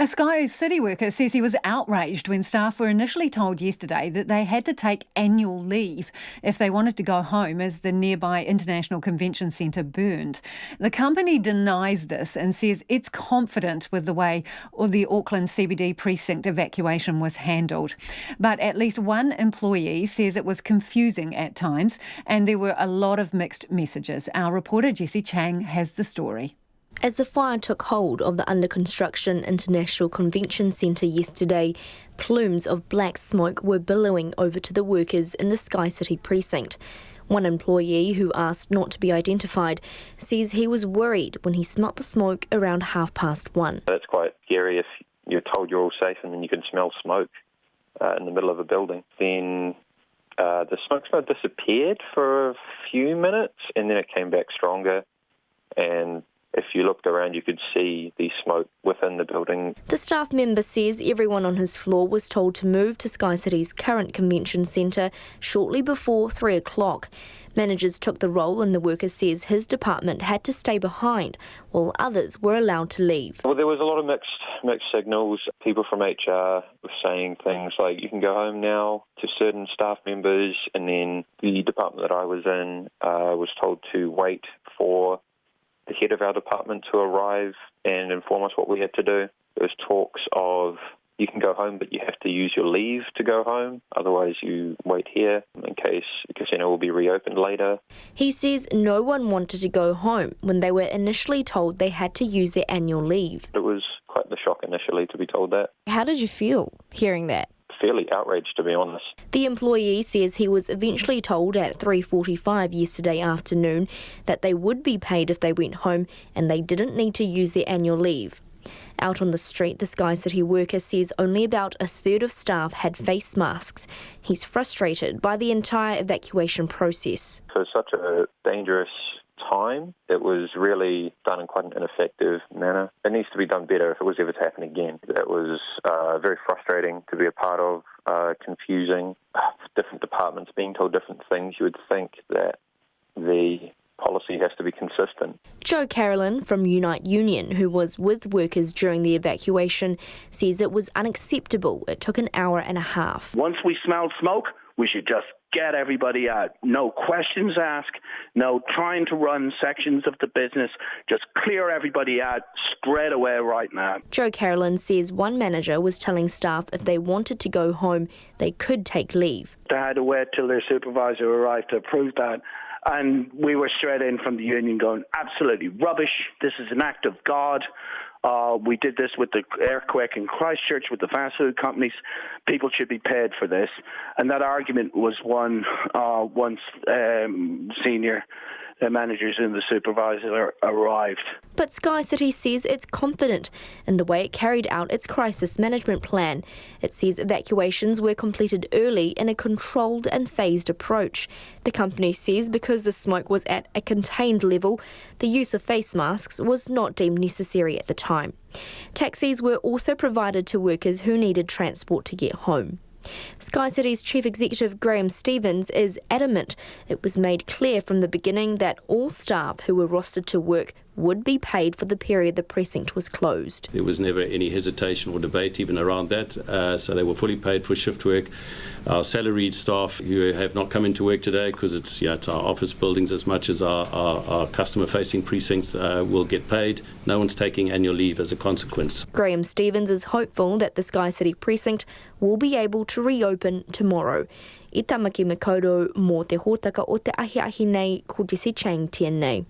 A SkyCity worker says he was outraged when staff were initially told yesterday that they had to take annual leave if they wanted to go home as the nearby International Convention Centre burned. The company denies this and says it's confident with the way the Auckland CBD precinct evacuation was handled. But at least one employee says it was confusing at times and there were a lot of mixed messages. Our reporter Jessie Chiang has the story. As the fire took hold of the under-construction International Convention Centre yesterday, plumes of black smoke were billowing over to the workers in the SkyCity precinct. One employee, who asked not to be identified, says he was worried when he smelt the smoke around 1:30. It's quite scary if you're told you're all safe and then you can smell smoke in the middle of a building. Then the smoke smell disappeared for a few minutes and then it came back stronger, and if you looked around, you could see the smoke within the building. The staff member says everyone on his floor was told to move to SkyCity's current convention centre shortly before 3 o'clock. Managers took the role and the worker says his department had to stay behind while others were allowed to leave. Well, there was a lot of mixed signals. People from HR were saying things like, you can go home now, to certain staff members, and then the department that I was in was told to wait for the head of our department to arrive and inform us what we had to do. There was talks of, you can go home, but you have to use your leave to go home. Otherwise, you wait here in case the casino will be reopened later. He says no one wanted to go home when they were initially told they had to use their annual leave. It was quite the shock initially to be told that. How did you feel hearing that? Fairly outraged, to be honest. The employee says he was eventually told at 3:45 yesterday afternoon that they would be paid if they went home and they didn't need to use their annual leave. Out on the street, the SkyCity worker says only about a third of staff had face masks. He's frustrated by the entire evacuation process. For such a dangerous time, it was really done in quite an ineffective manner. It needs to be done better if it was ever to happen again. It was very frustrating to be a part of, confusing, different departments being told different things. You would think that the policy has to be consistent. Joe Carolyn from Unite Union, who was with workers during the evacuation, says it was unacceptable. It took an hour and a half. Once we smelled smoke, we should just get everybody out. No questions asked, no trying to run sections of the business, just clear everybody out straight away right now. Joe Carolyn says one manager was telling staff if they wanted to go home, they could take leave. They had to wait till their supervisor arrived to approve that. And we were straight in from the union going, absolutely rubbish. This is an act of God. We did this with the earthquake in Christchurch with the fast food companies. People should be paid for this. And that argument was won once senior managers and the supervisor arrived. But SkyCity says it's confident in the way it carried out its crisis management plan. It says evacuations were completed early in a controlled and phased approach. The company says because the smoke was at a contained level, the use of face masks was not deemed necessary at the time. Taxis were also provided to workers who needed transport to get home. SkyCity's Chief Executive Graham Stevens is adamant it was made clear from the beginning that all staff who were rostered to work would be paid for the period the precinct was closed. There was never any hesitation or debate even around that, so they were fully paid for shift work. Our salaried staff who have not come into work today because it's our office buildings as much as our customer-facing precincts will get paid. No one's taking annual leave as a consequence. Graham Stevens is hopeful that the SkyCity precinct will be able to reopen tomorrow. I tamaki makaurau mō te hōtaka o te ahi nei ko Jessie Chiang tēnei.